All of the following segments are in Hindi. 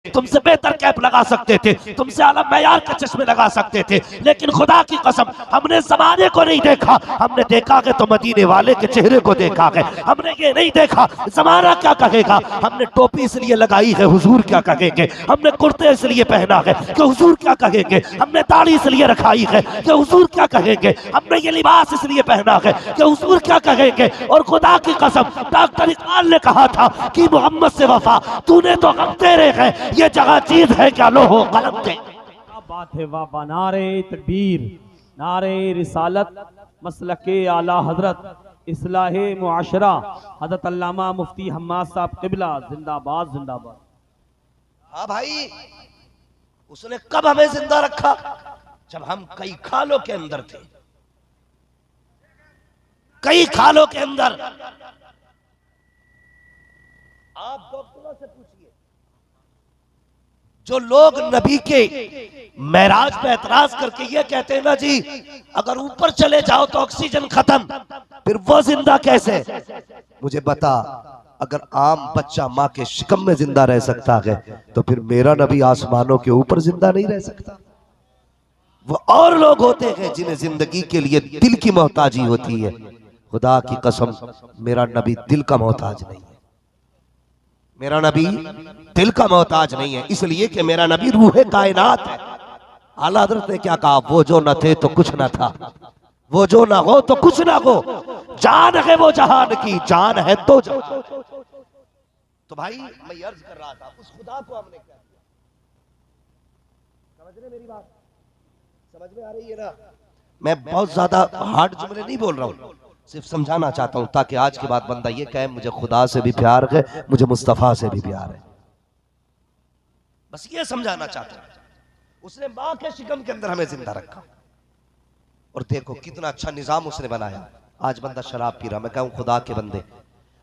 तुमसे बेहतर कैप लगा सकते थे, तुमसे आला मैयार के चश्मे लगा सकते थे, लेकिन खुदा की कसम हमने जमाने को नहीं देखा, हमने देखा कि तो मदीने वाले के चेहरे को देखा है। हमने ये नहीं देखा जमाना क्या कहेगा, हमने टोपी इसलिए लगाई है हुजूर क्या कहेंगे, हमने कुर्ते इसलिए पहना है कि हुजूर क्या कहेंगे, हमने दाढ़ी इसलिए रखाई है कि हुजूर क्या कहेंगे, हमने ये लिबास इसलिए पहना है कि हुजूर क्या कहेंगे। और खुदा की कसम डॉक्टर इकबाल ने कहा था कि मोहम्मद से वफा तूने तो गम तेरे है, ये जगह चीज है क्या लो हो कलम दे। क्या बात है वाह वाह, नारे तकबीर, नारे रिसालत, मसलके आला हजरत, इस्लाहे मुआशरा, हजरत अल्लामा मुफ्ती हम्माद साहब किबला जिंदाबाद जिंदाबाद। हाँ भाई, उसने कब हमें जिंदा रखा, जब हम कई खालों के अंदर थे, कई खालों के अंदर। आप डॉक्टरों से पूछिए, जो लोग नबी के महराज पे एतराज करके ये कहते हैं ना जी अगर ऊपर चले जाओ तो ऑक्सीजन खत्म, फिर वो जिंदा कैसे। मुझे बता, अगर आम बच्चा माँ के शिकम में जिंदा रह सकता है तो फिर मेरा नबी आसमानों के ऊपर जिंदा नहीं रह सकता। वो और लोग होते हैं जिन्हें जिंदगी के लिए दिल की मोहताजी होती है। खुदा की कसम मेरा नबी दिल का मोहताज नहीं है, मेरा नबी दिल का मोहताज नहीं है, इसलिए कि मेरा नबी रूहे कायनात है। आला हज़रत ने क्या कहा, वो जो न थे तो कुछ न था, वो जो ना हो तो कुछ ना हो, जान है वो जहान की, जान है तो जहान। तो भाई मैं अर्ज कर रहा था, उस खुदा को हमने क्या किया। समझ रहे मेरी बात, समझ में आ रही है ना। मैं बहुत ज्यादा हार्ड जुमले नहीं बोल रहा हूं, सिर्फ समझाना चाहता हूं ताकि आज के बाद बंदा ये कहे मुझे खुदा से भी प्यार है, मुझे मुस्तफा से भी प्यार है। बस ये समझाना चाहता हूं। उसने मां के शिकम के अंदर हमें जिंदा रखा, और देखो कितना अच्छा निजाम उसने बनाया। आज बंदा शराब पी रहा, मैं कहूं खुदा के बंदे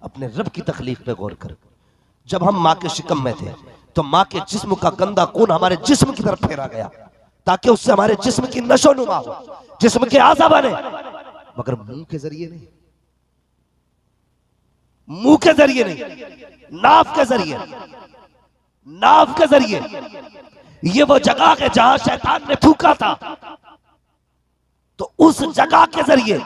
अपने रब की तकलीफ पे गौर कर। जब हम मां के शिकम में थे तो मां के जिस्म का गंदा खून हमारे जिस्म की तरफ फेरा गया ताकि उससे हमारे जिस्म की नशो नुमा हो, जिस्म के आज़ा बने, मगर मुंह के जरिए नहीं, मुंह के जरिए नहीं, नाफ के जरिए, नाफ के जरिए। ये वो जगह है जहां शैतान ने थूका था, तो उस जगह के जरिए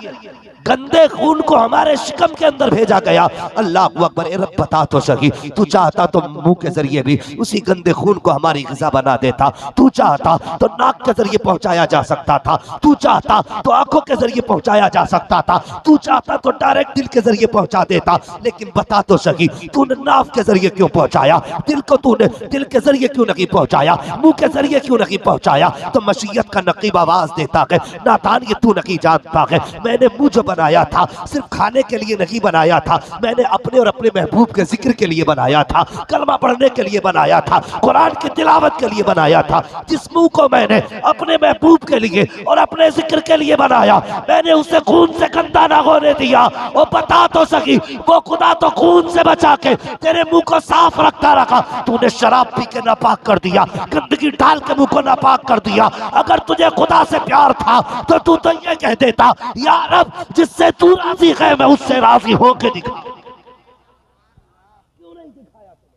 गंदे खून को हमारे शिकम के अंदर भेजा गया। अल्लाह अकबर, ए रब बता तो सही, तू चाहता तो मुंह के जरिए भी उसी गंदे खून को हमारी ग़िज़ा बना देता, तू चाहता तो नाक के जरिए पहुंचाया जा सकता था, तू चाहता तो आंखों के जरिए पहुंचाया जा सकता था, तू चाहता तो डायरेक्ट दिल के जरिए पहुंचा देता। लेकिन बता तो सही, तूने नाफ के जरिए क्यों पहुंचाया, दिल को तूने दिल के जरिए क्यों नहीं पहुंचाया, मुंह के जरिए क्यों नहीं पहुंचाया। तो मशीयत का नकीब आवाज देता है, नादान ये तू नहीं जानता है, मैंने मुंह जो बनाया था सिर्फ खाने के लिए नहीं बनाया था, मैंने अपने और अपने महबूब के जिक्र के लिए बनाया था, कलमा पढ़ने के लिए बनाया था, कुरान की तिलावत के लिए बनाया था। जिस मुंह को मैंने अपने महबूब के लिए और अपने जिक्र के लिए बनाया, मैंने उसे खून से गंदा ना होने दिया। वो बता तो सकी, वो खुदा तो खून से बचा के तेरे मुंह को साफ रखता रखा, तूने शराब पी के नापाक कर दिया, गंदगी डाल के मुंह को नापाक कर दिया। अगर तुझे खुदा से प्यार था तो तू तो ये कह देता, या रब जिससे तू राजी है मैं उससे राजी होके दिखा। क्यों नहीं दिखाया तुमने।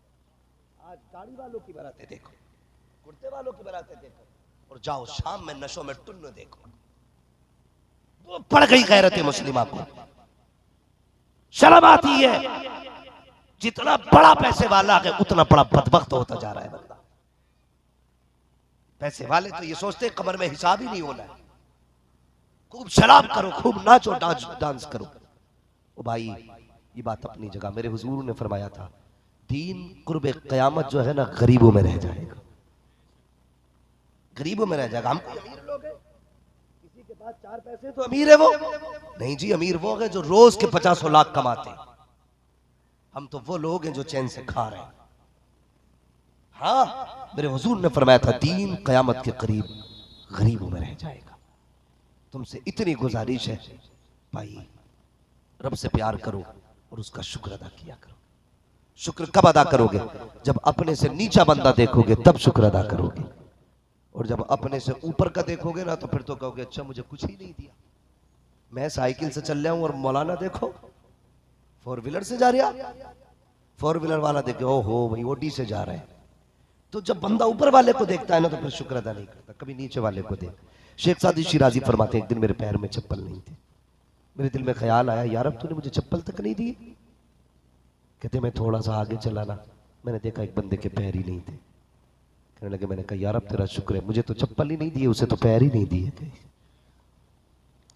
आज दाढ़ी वालों की बारातें देखो, कुर्ते वालों की बारातें देखो, और जाओ शाम में नशों में टुन्नो देखो। वो पड़ गई गैरत मुस्लिमा को, शर्म आती है। जितना बड़ा पैसे वाला है उतना बड़ा बदबख्त होता जा रहा है बंदा। पैसे वाले तो ये सोचते कमर में हिसाब ही नहीं होना है, खूब शराब करो, खूब नाचो, डांस करो। ओ भाई, ये बात अपनी जगह, मेरे हुजूर ने फरमाया था दीन कुर्बे क़यामत जो है ना गरीबों में रह जाएगा, गरीबों में रह जाएगा। हम अमीर लोग हैं, किसी के पास 4 पैसे तो अमीर है वो नहीं जी, अमीर वो है जो रोज के 50 लाख कमाते हैं। हम तो वो लोग हैं जो चैन से खा रहे हैं। हाँ, मेरे हुजूर ने फरमाया था दीन क़यामत के करीब गरीबों में रह जाएगा। तुमसे इतनी गुजारिश है भाई, रब से प्यार करो और उसका शुक्र अदा किया करो। शुक्र कब अदा करोगे, जब अपने से नीचा बंदा देखोगे तब शुक्र अदा करोगे, और जब अपने से ऊपर का देखोगे ना तो फिर तो कहोगे अच्छा मुझे कुछ ही नहीं दिया। मैं साइकिल से चल रहा हूं और मौलाना देखो 4 व्हीलर से जा रहा, 4 व्हीलर वाला देखे ओहो भाई ओडी से जा रहे हैं, तो जब बंदा ऊपर वाले को देखता है ना तो फिर शुक्र अदा नहीं करता, कभी नीचे वाले को देख। शेख सादी शिराजी फरमाते एक दिन मेरे पैर में चप्पल नहीं थे, मेरे दिल में ख्याल आया यार अब तूने मुझे चप्पल तक नहीं दी। कहते मैं थोड़ा सा आगे चला ना, मैंने देखा एक बंदे के पैर ही नहीं थे। कहने लगे मैंने कहा यार अब तेरा शुक्र है, मुझे तो चप्पल ही नहीं दिए, उसे तो पैर ही नहीं दिए।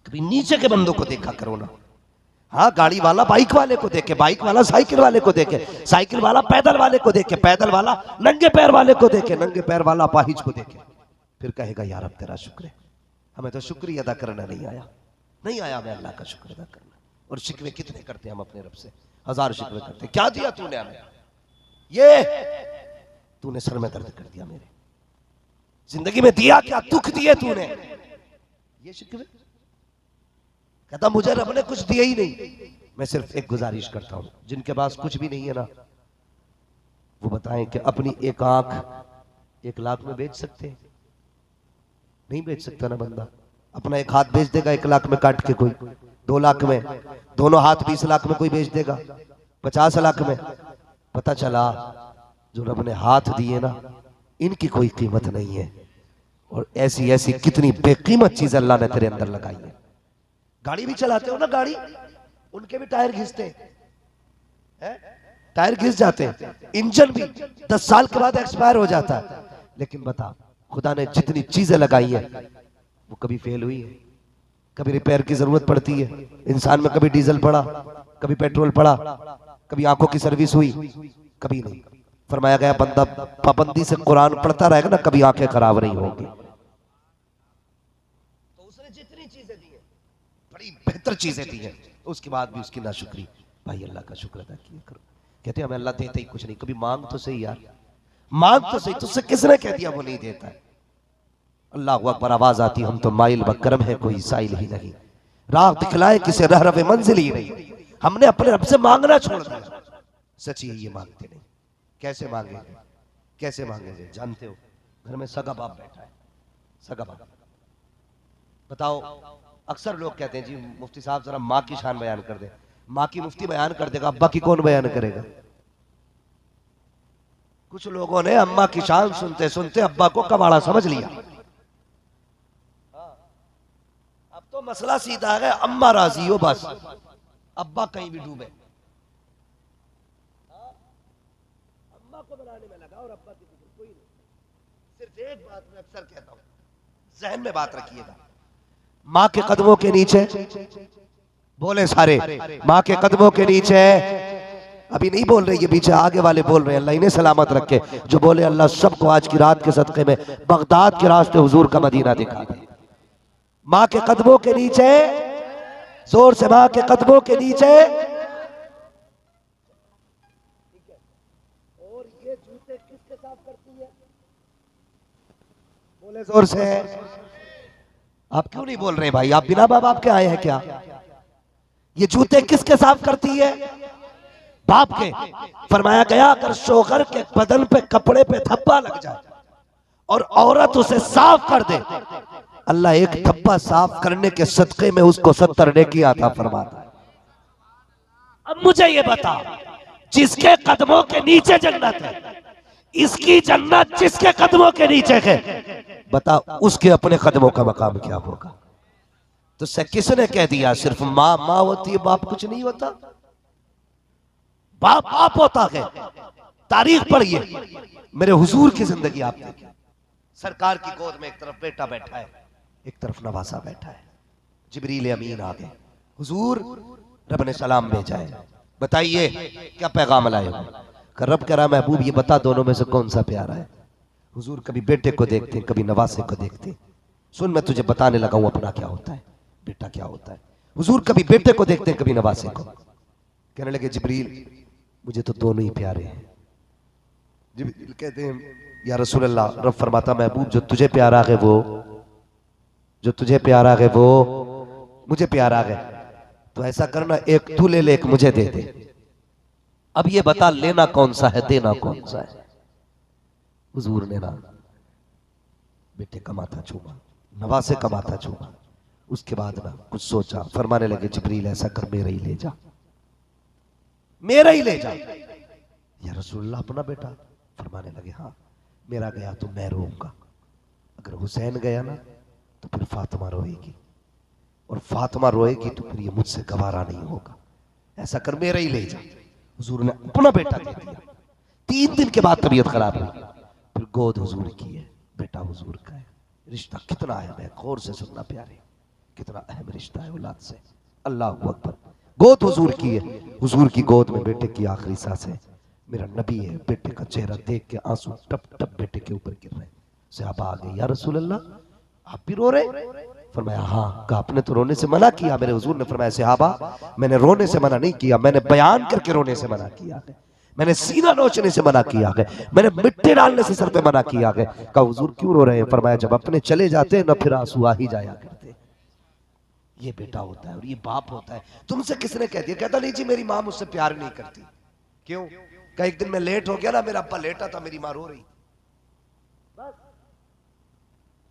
कभी नीचे के बंदों को देखा करो ना। हाँ, गाड़ी वाला बाइक वाले को देखे, बाइक वाला साइकिल वाले को देखे, साइकिल वाला पैदल वाले को देखे, पैदल वाला नंगे पैर वाले को देखे, नंगे पैर वाला अपाहिज को देखे, फिर कहेगा यार अब तेरा शुक्र है। हमें तो शुक्रिया अदा करना नहीं आया, नहीं आया हमें अल्लाह का शुक्र अदा करना। और शिकवे कितने करते हैं हम अपने रब से, 1000 शिकवे करते हैं। क्या दिया तूने हमें, ये तूने सर में दर्द कर दिया, मेरे जिंदगी में दिया क्या, दुख दिए तूने, ये शिकवे। कहता मुझे रब ने कुछ दिया ही नहीं। मैं सिर्फ एक गुजारिश करता हूं, जिनके पास कुछ भी नहीं है ना, वो बताएं कि अपनी एक आंख 1 लाख में बेच सकते हैं? नहीं बेच सकता ना बंदा। अपना एक हाथ बेच देगा 1 लाख में काट के कोई, 2 लाख में, दोनों हाथ 20 लाख में कोई बेच देगा, 50 लाख में। पता चला जो रब ने हाथ दिए ना, इनकी कोई कीमत नहीं है। और ऐसी ऐसी कितनी बेकीमत चीज अल्लाह ने तेरे अंदर लगाई है। गाड़ी भी चलाते हो ना, गाड़ी, उनके भी टायर घिसते हैं, टायर घिस जाते हैं, इंजन भी 10 साल के बाद एक्सपायर हो जाता है। लेकिन बता, खुदा ने जितनी चीजें लगाई है वो कभी फेल हुई है? कभी रिपेयर की जरूरत पड़ती है इंसान में? कभी डीजल पड़ा, कभी पेट्रोल पड़ा, कभी आंखों की सर्विस हुई? कभी नहीं। फरमाया गया बंदा पाबंदी से कुरान पढ़ता रहेगा ना, कभी आंखें खराब नहीं होंगी। तो उसने जितनी चीजें दी है, बड़ी बेहतर चीजें दी है, उसके बाद भी उसकी नाशुक्री। भाई अल्लाह का शुक्र अदा किया करो। कहते हैं हमें अल्लाह देता ही कुछ नहीं, कभी मांग तो सही यार, मांग तो सही। तुझसे किसने कह दिया वो नहीं देता है? अल्लाह अकबर आवाज आती, हम तो माइल बकरम है कोई साइल ही नहीं, राह दिखलाए किसे रह रवे मंजिल ही नहीं। हमने अपने रब से मांगना छोड़ दिया। सच ही ये मांगते नहीं। कैसे मांगेंगे, कैसे मांगेंगे? जानते हो, घर में सगा बाप बैठा है, सगा बाप। बताओ, अक्सर लोग कहते हैं जी मुफ्ती साहब जरा माँ की शान बयान कर दे। माँ की मुफ्ती बयान कर देगा, अब्बा की कौन बयान करेगा? कुछ लोगों ने अम्मा की शान सुनते सुनते अब्बा को कबाड़ा समझ लिया। अब तो मसला सीधा है, अम्मा राजी हो बस, अब्बा कहीं भी डूबे। अम्मा को बनाने में लगा और अब्बा की फिक्र कोई नहीं। सिर्फ एक बात मैं अक्सर कहता हूं, जहन में बात रखिएगा, माँ के कदमों के नीचे, बोले सारे, माँ के कदमों के नीचे। अभी नहीं बोल रहे, ये पीछे आगे वाले बोल रहे हैं, अल्लाह इन्हें सलामत रखे। जो बोले अल्लाह सबको आज की रात के सदक़े में बगदाद के रास्ते हुजूर का मदीना दिखा दे। माँ के कदमों के नीचे, जोर से, माँ के कदमों के नीचे। और ये जूते किसके साफ करती है? बोले जोर से। आप क्यों नहीं बोल रहे भाई? आप बिना माँ बाप के आए हैं क्या? ये जूते किसके साफ करती है? बाप के। फरमाया गया अगर शोहर के बदन पे कपड़े पे धब्बा लग जाए और औरत उसे साफ कर दे, अल्लाह एक धब्बा साफ करने के सदके में उसको 70 नेकी अता फरमाता है। अब मुझे ये बता, जिसके कदमों के नीचे जन्नत है, इसकी जन्नत जिसके कदमों के नीचे है, बता उसके अपने कदमों का मकाम क्या होगा? तो किसने कह दिया सिर्फ माँ माँ होती है, बाप कुछ नहीं होता? बाप बाप होता है। तारीख पढ़िए, मेरे हुजूर की जिंदगी आप देखिए। सरकार की गोद में एक तरफ बेटा बैठा है, एक तरफ नवासा बैठा है। जिब्रील अमीन आ गए, हुजूर रब ने सलाम भेजा है, बताइए क्या पैगाम लाए हो? रब कह रहा महबूब ये बता दोनों में से कौन सा प्यारा है? हुजूर कभी बेटे को देखते हैं, कभी नवासे को देखते हैं। सुन मैं तुझे बताने लगा हूं अपना क्या होता है, बेटा क्या होता है। हुजूर कभी बेटे को देखते हैं, कभी नवासे को। कहने लगे जिब्रील मुझे तो दोनों ही प्यारे हैं। जिब्रील कहते हैं या रसूल अल्लाह, रब फरमाता महबूब जो तुझे प्यारा है वो, जो तुझे प्यारा है वो मुझे प्यारा है। तो ऐसा करना, एक तू ले ले, एक मुझे दे दे। अब ये बता लेना कौन सा है, देना कौन सा है? हुजूर ने ना बेटे का माथा छूमा, नवासे का माथा छूमा। उसके बाद ना कुछ सोचा, फरमाने लगे जिब्रील ऐसा कर मेरा ही ले जा, मेरा ही ले जा। या रसूलुल्लाह अपना बेटा? फरमाने लगे हाँ। मेरा गया तो मैं रोऊंगा, अगर हुसैन गया ना तो फिर फातिमा रोएगी, और फातिमा रोएगी तो फिर ये मुझसे गवारा नहीं होगा, ऐसा कर मेरा ही ले जा। हुजूर ने अपना बेटा दे दिया। 3 दिन के बाद तबीयत खराब हुई, फिर गोद हुजूर की है, बेटा हुजूर का है। रिश्ता कितना अहम है, गौर से सुनना प्यारे, कितना अहम रिश्ता है औलाद से। अल्लाह अकबर। गोद हुजूर की है, हुजूर की गोद में बेटे की आखिरी सांस है, मेरा नबी है, बेटे का चेहरा देख के आंसू टप टप बेटे के ऊपर गिर रहे हैं। सहाबा आ गए, या रसूल अल्लाह आप भी रो रहे? फरमाया हाँ। कहा आपने तो रोने से मना किया। मेरे हुजूर ने फरमाया सहाबा मैंने रोने से मना नहीं किया, मैंने बयान करके रोने से मना किया है, मैंने सीना नोचने से मना किया है, मैंने मिट्टी डालने से सर पे मना किया है। कहा हुजूर क्यों रो रहे हैं? फरमाया जब अपने चले जाते हैं ना फिर आंसू आ ही जाया करते। ये बेटा होता है और ये बाप होता है। तुमसे किसने कह दिया? कहता नहीं जी मेरी माँ मुझसे प्यार नहीं करती। क्यों? कहा एक दिन मैं लेट हो गया ना, मेरा अब्बा लेटा था, मेरी माँ रो रही, बस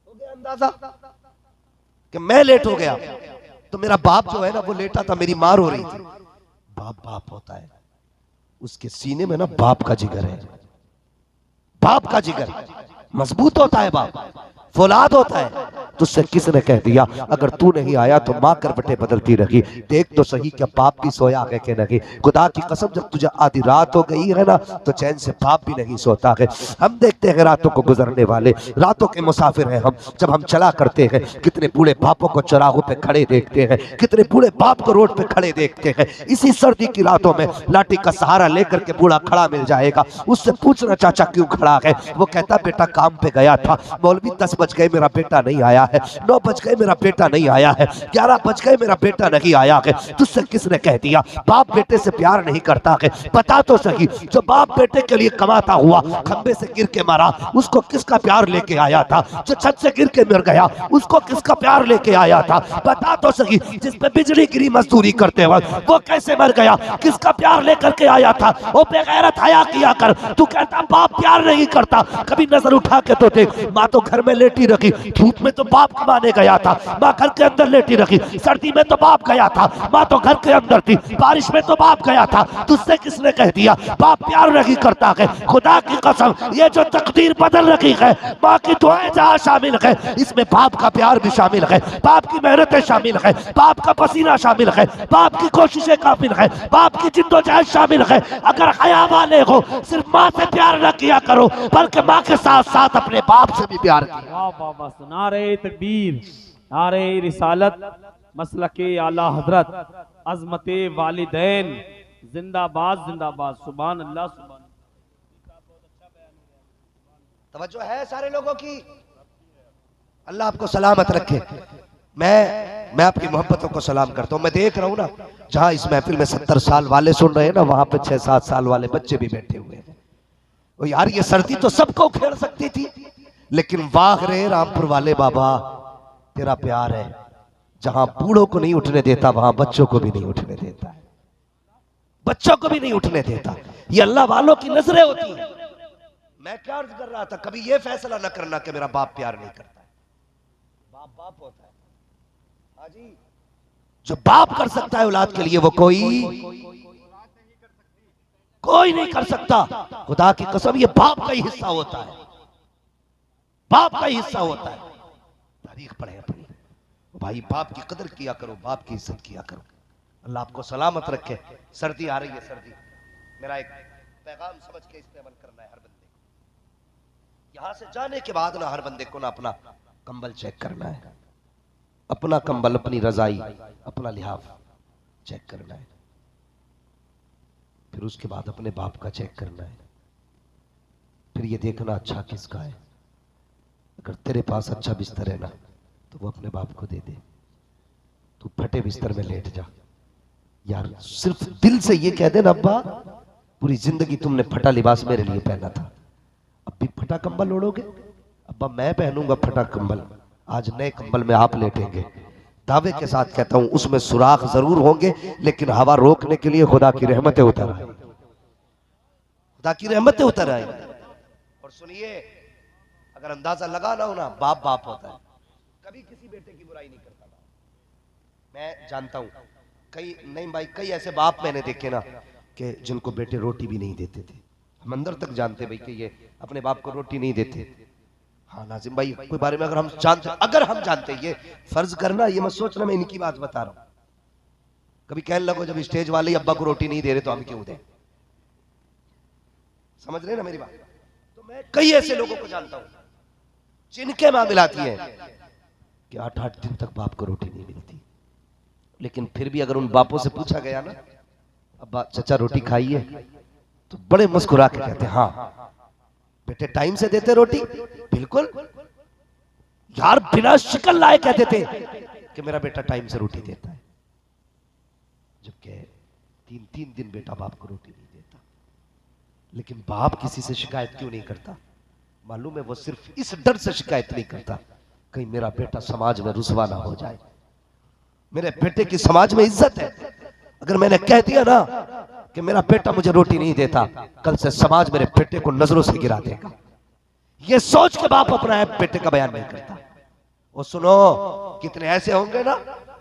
हो गया अंदाजा कि मैं लेट हो गया तो मेरा बाप जो है ना वो लेटा था, मेरी माँ रो रही थी। बाप बाप होता है, उसके सीने में ना बाप का जिगर है, बाप का जिगर मजबूत होता है, बाप फौलाद होता है। तुझसे किसने कह दिया अगर तू नहीं आया तो माँ करवटें बदलती रही? देख तो सही क्या बाप भी सोया है कि नहीं। खुदा की कसम जब तुझे आधी रात हो गई है ना तो चैन से बाप भी नहीं सोता है। हम देखते हैं रातों को गुजरने वाले, रातों के मुसाफिर हैं हम। जब हम चला करते हैं कितने बूढ़े बापों को चौराहों पे खड़े देखते हैं, कितने बूढ़े बाप को रोड पे खड़े देखते हैं। इसी सर्दी की रातों में लाठी का सहारा लेकर के बूढ़ा खड़ा मिल जाएगा, उससे पूछना चाचा क्यों खड़ा है? वो कहता बेटा काम पे गया था, मौलवी 10 बज गए मेरा बेटा नहीं आया है, 9 बज गए मेरा बेटा नहीं आया है, 11 बज गए मेरा बेटा नहीं आया है। तुझसे किसने कह दिया बाप बेटे से प्यार नहीं करता है? बता तो सही, जो बाप बेटे के लिए कमाता हुआ खंबे से गिर के मरा उसको किसका प्यार लेके आया था? जो छत से गिर के मर गया उसको किसका प्यार लेके आया था? बता तो सही, जिस पे बिजली गिरी मजदूरी करते वक्त वो कैसे मर गया, किसका प्यार लेकर के आया था? वो बेगैरत हया किया कर। तू कहता बाप प्यार नहीं करता, कभी नजर उठा के तो देख, माँ तो घर में लेटी रखी, धूप में तो बाप कमाने गया था, माँ घर के अंदर लेटी रखी, सर्दी में तो बाप गया था, माँ तो घर के अंदर थी, बारिश में तो बाप गया था। तुझसे किसने कह दिया बाप प्यार नहीं करता है? खुदा की कसम ये जो तकदीर बदल रखी है, माँ की दुआएं जहाँ शामिल है इसमें बाप का प्यार भी शामिल है, बाप की मेहनतें शामिल है, बाप का पसीना शामिल है, बाप की कोशिशें काफिल है, बाप की जिद्दोजहद शामिल है। अगर हया वाले हो सिर्फ माँ से प्यार न किया करो बल्कि माँ के साथ साथ अपने बाप से भी प्यार किया। वाह वाह वाह, नारे तकबीर, नारे रिसालत, मसलके आला हजरत, अजमते वालिदैन, जिंदाबाद जिंदाबाद, सुभान अल्लाह सुभान। तवज्जो है सारे लोगों की? अल्लाह आपको सलामत रखे। मैं आपकी मोहब्बतों को सलाम करता हूँ। मैं देख रहा हूँ ना जहाँ इस महफिल में 70 साल वाले सुन रहे हैं ना, वहां पे 6-7 साल वाले बच्चे भी बैठे हुए हैं। ओ यार ये सर्दी तो सबको खेल सकती थी, लेकिन वाह रे रामपुर वाले बाबा तेरा प्यार है, जहां बूढ़ों को नहीं उठने देता वहां बच्चों को भी नहीं उठने देता है, बच्चों को भी नहीं उठने देता। ये अल्लाह वालों की नजरें होती हैं। मैं क्या अर्ज कर रहा था, कभी ये फैसला न करना कि मेरा बाप प्यार नहीं करता है। बाप बाप होता है हाजी, जो बाप कर सकता है औलाद के लिए वो कोई नहीं कर सकता। खुदा की कसम ये बाप का ही हिस्सा होता है, बाप का ही हिस्सा होता है। तारीख पढ़े अपनी भाई, बाप की कदर किया करो, बाप की इज्जत किया करो। अल्लाह आपको सलामत रखे। सर्दी आ रही है, सर्दी मेरा एक पैगाम समझ के इस पे अमल करना है हर बंदे को। यहां से जाने के बाद ना हर बंदे को ना अपना कंबल चेक करना है, अपना कंबल, अपनी रजाई, अपना लिहाफ चेक करना है। फिर उसके बाद अपने बाप का चेक करना है। फिर ये देखना अच्छा किसका है। अगर तेरे पास अच्छा बिस्तर है ना तो वो अपने बाप को दे दे। तू फटे बिस्तर में लेट जा यार, सिर्फ दिल से ये कह दे ना अब्बा पूरी जिंदगी तुमने फटा लिबास मेरे लिए पहना था, अब भी फटा कंबल ओढ़ोगे? अब्बा मैं पहनूंगा फटा कंबल, आज नए कंबल में आप लेटेंगे। दावे के साथ कहता हूं उसमें सुराख जरूर होंगे लेकिन हवा रोकने के लिए खुदा की रहमतें उतर आए, खुदा की रहमतें उतर आए। और सुनिए, अगर अंदाजा लगा ना हो ना, बाप बाप होता है, कभी किसी बेटे की बुराई नहीं करता। मैं जानता हूं कई, नहीं भाई, कई ऐसे बाप मैंने देखे ना कि जिनको बेटे रोटी भी नहीं देते थे। हम अंदर तक जानते भाई कि ये अपने बाप को रोटी नहीं देते। हाँ नाजिम भाई, कोई बारे में अगर हम जानते, ये फर्ज करना, ये मत सोचना मैं इनकी बात बता रहा हूं। कभी कहने लगो जब स्टेज वाले अब्बा को रोटी नहीं दे रहे तो हम क्यों दें। समझ रहे ना मेरी बात। तो मैं कई ऐसे लोगों को जानता हूं जिनके मां मिलाती है कि 8-8 दिन तक बाप को रोटी नहीं मिलती, लेकिन फिर भी अगर उन बापों से पूछा गया ना, अब्बा चचा रोटी खाइए, तो बड़े मुस्कुरा के कहते हैं हाँ बेटे टाइम से देते रोटी, बिल्कुल यार, बिना शिकन लाए कहते थे कि मेरा बेटा टाइम से रोटी देता है। जबकि 3-3 दिन बेटा बाप को रोटी नहीं देता, लेकिन बाप किसी से शिकायत क्यों नहीं करता? मालूम है, वो सिर्फ इस डर से शिकायत नहीं करता कहीं मेरा बेटा समाज में रुसवा ना हो जाए। मेरे बेटे की समाज में इज्जत है। अगर मैंने कह दिया ना कि मेरा बेटा मुझे रोटी नहीं देता, कल से समाज मेरे बेटे को नजरों से गिरा देगा। ये सोच के बाप अपना बेटे का बयान नहीं करता। और सुनो, कितने ऐसे होंगे ना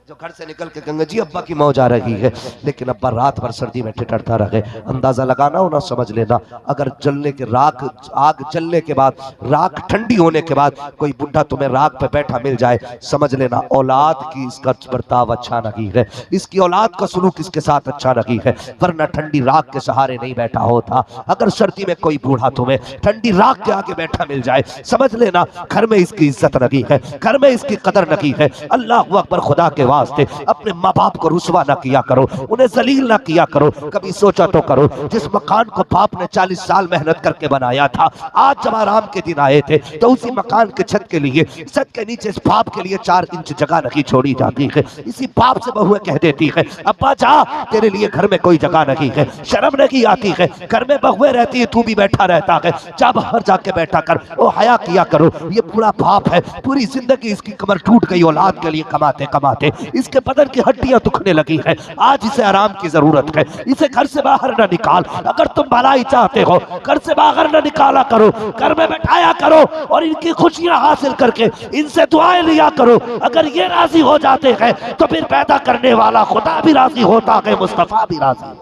जो घर से निकल के कहेंगे जी अब्बा की मौज आ रही है, लेकिन अब्बा रात भर सर्दी में ठिठरता रहे। अंदाजा लगाना हो ना, समझ लेना, अगर जलने के आग जलने के बाद, राख ठंडी होने के बाद कोई बुढ़ा तुम्हें राख पे बैठा मिल जाए, समझ लेना औलाद की इसका बर्ताव अच्छा नहीं है, इसकी औलाद का सलूक इसके साथ अच्छा नहीं है, वरना ठंडी राख के सहारे नहीं बैठा होता। अगर सर्दी में कोई बूढ़ा तुम्हें ठंडी राख के आगे बैठा मिल जाए, समझ लेना घर में इसकी इज्जत नहीं है, घर में इसकी कदर नहीं है। अल्लाह अकबर, खुदा के वास्ते अपने माँ बाप को रुसवा ना किया करो, उन्हें जलील ना किया करो। कभी सोचा तो करो, जिस मकान को बाप ने 40 साल मेहनत करके बनाया था, आज जब आराम के दिन आए थे तो उसी मकान के छत के लिए, छत के नीचे इस बाप के लिए 4 इंच जगह नहीं छोड़ी जाती है। इसी बाप से बहुएं कह देती है अब्बा जा, तेरे लिए घर में कोई जगह नहीं है, शर्म नहीं आती है, घर में बहुएं रहती है, तू भी बैठा रहता है, जा बाहर जाके बैठा कर, ओ हया किया करो। ये पूरा बाप है, पूरी जिंदगी इसकी कमर टूट गई औलाद के लिए कमाते कमाते, इसके बदन की हड्डियां दुखने लगी है, आज इसे आराम की जरूरत है, इसे घर से बाहर न निकाल। अगर तुम भलाई चाहते हो, घर से बाहर न निकाला करो, घर में बैठाया करो और इनकी खुशियां हासिल करके इनसे दुआएं लिया करो। अगर ये राजी हो जाते हैं तो फिर पैदा करने वाला खुदा भी राजी होता है, मुस्तफा भी राजी।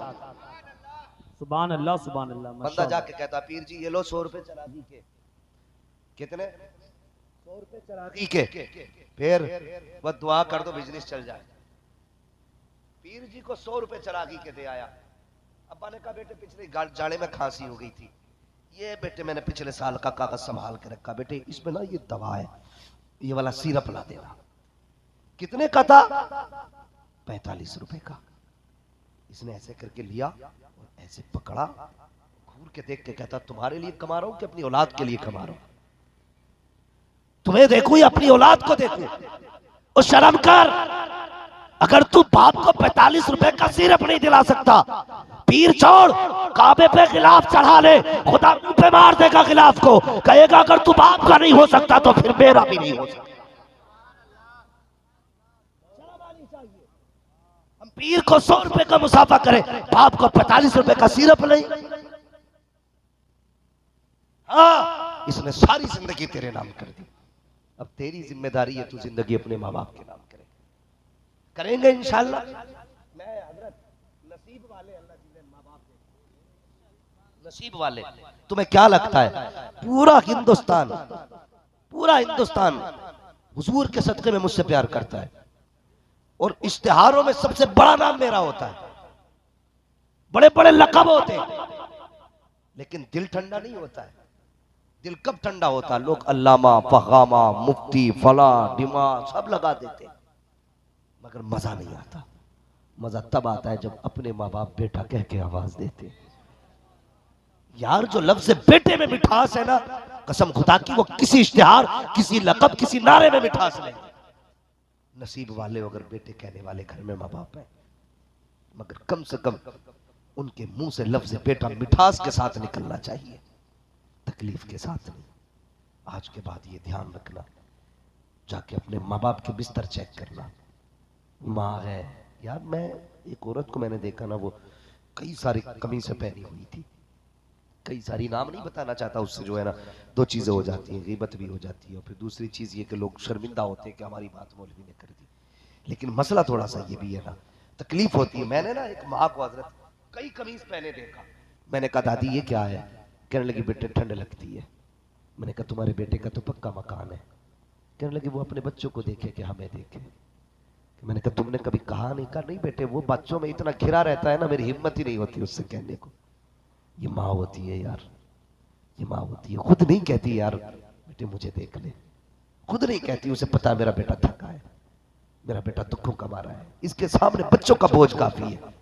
सुभान अल्लाह, सुभान अल्लाह। बंदा जाके कहता पीर जी ये लो 100 रुपए चरागी के। कितने? 100 रुपए चरागी के। फिर वह दुआ कर दो बिजनेस चल जाए। पीर जी को 100 रुपए चरागी के दे आया। अब्बा ने कहा बेटे पिछले जाड़े में खांसी हो गई थी, ये बेटे मैंने पिछले साल का कागज संभाल के रखा, बेटे इसमें ना ये दवा है, ये वाला सिरप ला देना। कितने का था? 45 रुपए का। इसने ऐसे करके लिया और ऐसे पकड़ा, घूर के देख के कहता तुम्हारे लिए कमा रहा हूं कि अपनी औलाद के लिए कमा रहा हूं? तुम्हें देखूं या अपनी औलाद को देखूं? और शर्म कर, अगर तू बाप को 45 रुपए का सिरप नहीं दिला सकता, पीर छोड़, काबे पे खिलाफ चढ़ा ले, खुदा मुंह पे मार देगा खिलाफ को, कहेगा अगर तू बाप का नहीं हो सकता तो फिर मेरा भी नहीं हो सकता। हम पीर को 100 रुपए का मुसाफा करें, बाप को 45 रुपए का सिरप नहीं। हाँ, इसने सारी जिंदगी तेरे नाम कर दी, अब तेरी जिम्मेदारी है तू जिंदगी अपने माँ बाप के नाम करे। करेंगे इंशाल्लाह। मैं हजरत नसीब वाले, अल्लाह जिन्हें माँ बाप दे, नसीब वाले। तुम्हें क्या लगता है पूरा हिंदुस्तान हुजूर के सदके में मुझसे प्यार करता है, और इश्तिहारों में सबसे बड़ा नाम मेरा होता है, बड़े बड़े लक़ब होते हैं, लेकिन दिल ठंडा नहीं होता है। दिल कब ठंडा होता है? लोग अल्लामा, फहामा, मुफ्ती, फला, डिमा सब लगा देते, मगर मजा नहीं आता। मजा तब आता है जब अपने माँ बाप बेटा कह के आवाज देते। यार जो लफ्ज़ बेटे में मिठास है ना, कसम खुदा की वो किसी इश्तिहार, किसी लक़ब, किसी नारे में मिठास नहीं। नसीब वाले अगर बेटे कहने वाले घर में माँ बाप है, मगर कम से कम उनके मुंह से लफ्ज़ बेटा मिठास के साथ निकलना चाहिए, तकलीफ के साथ नहीं। आज के बाद ये ध्यान रखना, जाके अपने माँ बाप के बिस्तर चेक करना। माँ है यार, मैं एक औरत को मैंने देखा ना, वो कई सारी कमीज़ें पहनी हुई थी, कई सारी, नाम नहीं बताना चाहता, उससे जो है ना 2 चीजें हो जाती हैं, ग़ीबत भी हो जाती है, और फिर दूसरी चीज ये कि लोग शर्मिंदा होते हैं कि हमारी बात मौलवी ने कर दी। लेकिन मसला थोड़ा सा ये भी है ना, तकलीफ होती है। मैंने ना एक माँ को हजरत कई कमीज पहने देखा, मैंने कहा दादी ये क्या है? कहने लगी बेटे ठंड लगती है। मैंने कहा तुम्हारे बेटे का तो पक्का मकान है। कहने लगी वो अपने बच्चों को देखे कि हमें देखे। मैंने कहा तुमने कभी कहा नहीं? कहा नहीं बेटे, वो बच्चों में इतना घिरा रहता है ना, मेरी हिम्मत ही नहीं होती उससे कहने को। ये माँ होती है यार, ये माँ होती है। खुद नहीं कहती यार बेटे मुझे देख ले, खुद नहीं कहती। उसे पता है मेरा बेटा थका है, मेरा बेटा दुखों का मारा है, इसके सामने बच्चों का बोझ काफी है।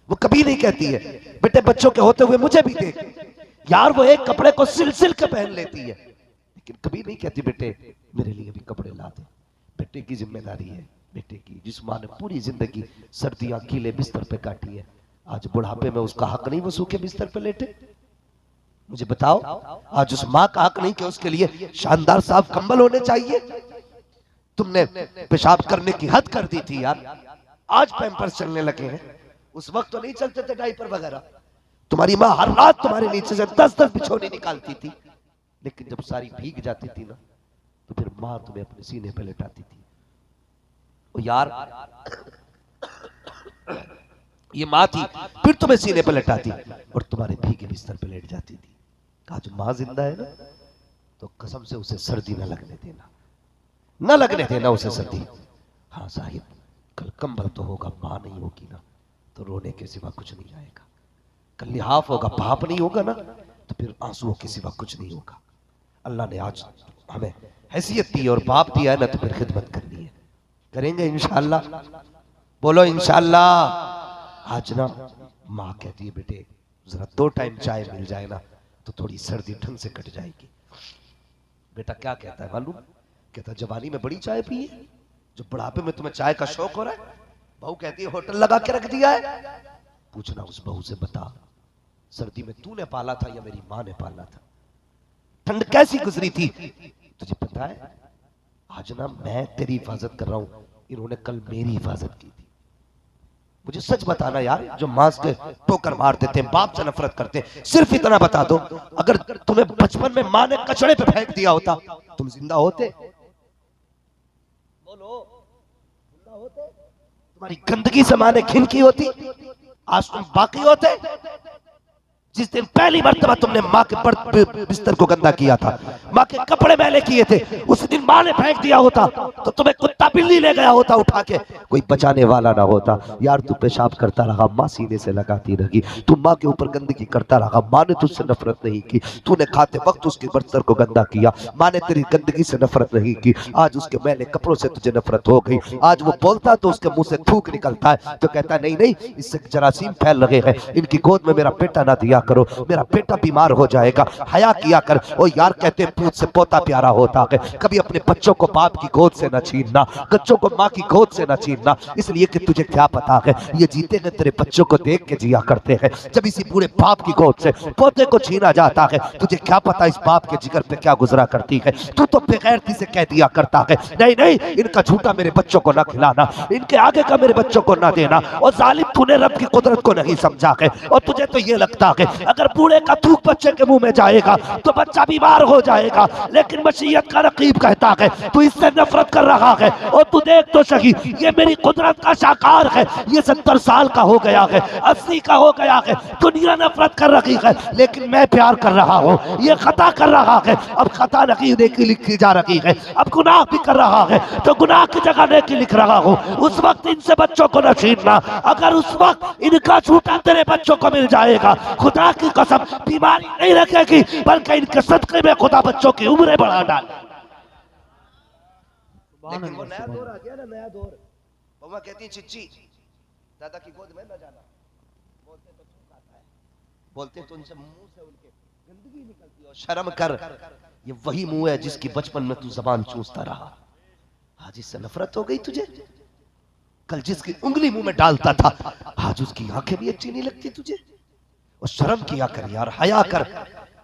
वो कभी नहीं कहती है बेटे बच्चों के होते हुए मुझे भी देख। यार वो एक कपड़े को सिल सिल के पहन लेती है, लेकिन कभी नहीं कहती बेटे मेरे लिए भी कपड़े ला दे। बेटे की जिम्मेदारी है, बेटे की। जिस माँ ने पूरी जिंदगी सर्दियां गीले बिस्तर पे काटी है, आज बुढ़ापे में उसका हक नहीं वो सूखे बिस्तर पे लेटे? मुझे बताओ, आज उस माँ का हक नहीं कि उसके लिए शानदार साफ कंबल होने चाहिए? तुमने पेशाब करने की हद कर दी थी यार, आज पैंपर्स चलने लगे हैं। उस वक्त तो नहीं चलते थे डायपर वगैरह। तुम्हारी माँ हर रात तुम्हारे नीचे से 10-10 बिछोने निकालती थी, लेकिन जब सारी भीग जाती थी ना तो फिर माँ तुम्हें अपने सीने पे लेटाती थी। ओ यार ये माँ थी, फिर तुम्हें सीने पे लेटाती और तुम्हारे भीगे बिस्तर पे लेट जाती थी। कहा जो माँ जिंदा है ना तो कसम से उसे सर्दी न लगने देना, न लगने देना उसे सर्दी। हाँ साहिब, कल कंबल तो होगा, माँ नहीं होगी ना तो रोने के सिवा कुछ नहीं आएगा। कल लिहाफ होगा, बाप नहीं होगा ना तो फिर आंसुओं के सिवा कुछ नहीं होगा। अल्लाह ने आज हमें हैसियत दी और बाप दिया है ना तो फिर खिदमत करनी है, करेंगे इंशाअल्लाह। बोलो इंशाअल्लाह। आज ना माँ कहती है बेटे जरा 2 टाइम चाय मिल जाए ना तो थोड़ी सर्दी ठंड से कट जाएगी। बेटा क्या कहता है मालूम? कहता जवानी में बड़ी चाय पी है, जो बुढ़ापे में तुम्हें चाय का शौक हो रहा है। बहू कहती है होटल लगा के रख दिया है। पूछना उस बहू से, बता सर्दी में तूने पाला था या मेरी माँ ने पाला था? ठंड कैसी गुजरी थी तुझे पता है? आज ना मैं तेरी हिफाजत कर रहा हूं, इन्होंने कल मेरी हिफाजत की थी। मुझे सच बताना यार, जो मां के ठोकर मार देते हैं, बाप से नफरत करते हैं, सिर्फ इतना बता दो, अगर तुम्हें बचपन में मां ने कचड़े पे फेंक दिया होता तुम जिंदा होते? बोलो, जिंदा होते? तुम्हारी गंदगी से मां ने खिनकी होती, आज तुम बाकी होते? जिस दिन पहली मर्तबा तुमने माँ के बिस्तर को गंदा किया था, माँ के कपड़े मैले किए थे, उस दिन माँ ने फेंक दिया होता तो तुम्हें कुत्ता बिल्ली ले गया होता उठा के, कोई बचाने वाला ना होता। यार तू पेशाब करता रहा, माँ सीने से लगाती रही, तू माँ के ऊपर गंदगी करता रहा, माँ ने तुझसे नफरत नहीं की, तूने खाते वक्त उसके बिस्तर को गंदा किया, माँ ने तेरी गंदगी से नफरत नहीं की, आज उसके मैले कपड़ों से तुझे नफरत हो गई। आज वो बोलता तो उसके मुंह से थूक निकलता है तो कहता नहीं नहीं इससे जरासीम फैल रहे हैं, इनकी गोद में मेरा बेटा ना दिया करो, मेरा बेटा बीमार हो जाएगा, हया किया कर। ओ यार कहते हैं पूत से पोता प्यारा होता है, कभी अपने बच्चों को बाप की गोद से न छीनना, बच्चों को माँ की गोद से न छीनना, इसलिए कि तुझे क्या पता है ये जीते हैं तेरे बच्चों को देख के जिया करते हैं, जब इसी पूरे बाप की गोद से पोते को छीना जाता है तुझे क्या पता इस बाप के जिगर पे क्या गुजरा करती है। तू तो बेगैरती से कह दिया करता है नहीं नहीं इनका झूठा मेरे बच्चों को न खिलाना, इनके आगे का मेरे बच्चों को न देना। और जालिम तूने रब की कुदरत को नहीं समझा है, और तुझे तो ये लगता है अगर बूढ़े का थूक बच्चे के मुंह में जाएगा तो बच्चा बीमार हो जाएगा, लेकिन मशीयत का रकीब कहता है तू इससे नफरत कर रहा है। और तू देख तो सही ये मेरी कुदरत का शाकार है, ये 70 साल का हो गया है, 80 का हो गया है, दुनिया नफरत कर रही है लेकिन मैं प्यार कर रहा हूँ। ये खता कर रहा है, अब खता नहीं नेकी लिखी जा रही है, अब गुनाह भी कर रहा है तो गुनाह की जगह नेकी लिख रहा हूँ। उस वक्त इनसे बच्चों को न छीनना, अगर उस वक्त इनका झूठा तेरे बच्चों को मिल जाएगा खुदा की कसम बीमारी नहीं रखेगी बल्कि इनके सदके में खुदा बच्चों की उम्रें बढ़ा डाल। लेकिन वो नया दौर आ गया ना, नया दौर। मम्मा कहती है चिच्ची दादा की गोद में न जाना, बोलते तो थूक आता है, बोलते तो उनसे मुंह से उनके गंदगी निकलती है। और शर्म कर, ये वही मुंह है जिसकी बचपन में तू जबान चूसता रहा, आज इससे नफरत हो गई तुझे। कल जिसकी उंगली मुंह में डालता था आज उसकी आंखें भी अच्छी नहीं लगती तुझे। और शर्म किया कर यार, हया कर,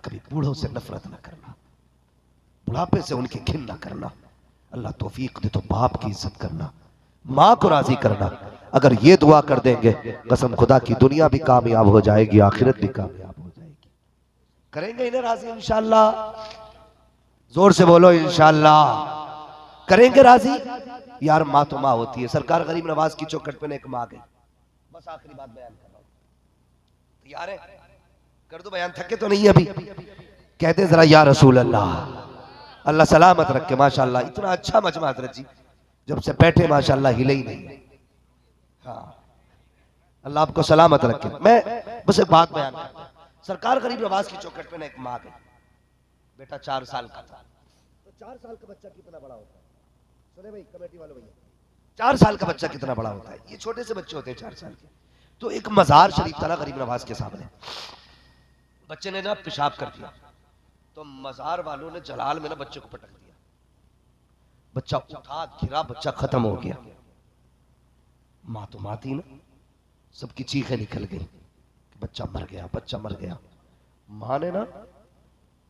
कभी बूढ़ों से नफरत न करना, बुढ़ापे से उनकी घिन न करना। अल्लाह तौफीक दे तो बाप की इज्जत करना, माँ को राजी करना। अगर ये दुआ कर देंगे कसम खुदा की दुनिया भी कामयाब हो जाएगी, आखिरत भी कामयाब हो जाएगी। करेंगे इन्हें राजी इंशाअल्लाह? जोर से बोलो इंशाअल्लाह। करेंगे राजी? यार माँ तो माँ होती है। सरकार गरीब नवाज की चौखट पे एक माँ गई, बस आखिरी बात बयान कर रहा हूं, तैयार है? कर दो बयान, थके तो नहीं अभी? कहते जरा या रसूल अल्लाह, अल्लाह सलामत रखे। माशाल्लाह इतना अच्छा मजमा हजरत जी, जब से बैठे माशाल्लाह हिले ही नहीं। हाँ, अल्लाह आपको सलामत रखे। मैं बस एक बात बयान करता हूं। सरकार गरीब नवाज की चौखट पे ना एक माँ गई, बेटा 4 साल का था। तो 4 साल का बच्चा कितना बड़ा होता है? सुने भाई कमेटी वाले भैया, 4 साल का बच्चा कितना बड़ा होता है? ये छोटे से बच्चे होते हैं 4 साल के। तो एक मजार शरीफ था ना गरीब नवाज के सामने, बच्चे ने ना पेशाब कर दिया, तो मजार वालों ने जलाल में ना बच्चे को पटक दिया। बच्चा उठा गिरा, बच्चा खत्म हो गया। माँ तो माँ थी ना, सबकी चीखें निकल गई, बच्चा मर गया, बच्चा मर गया। माँ ने ना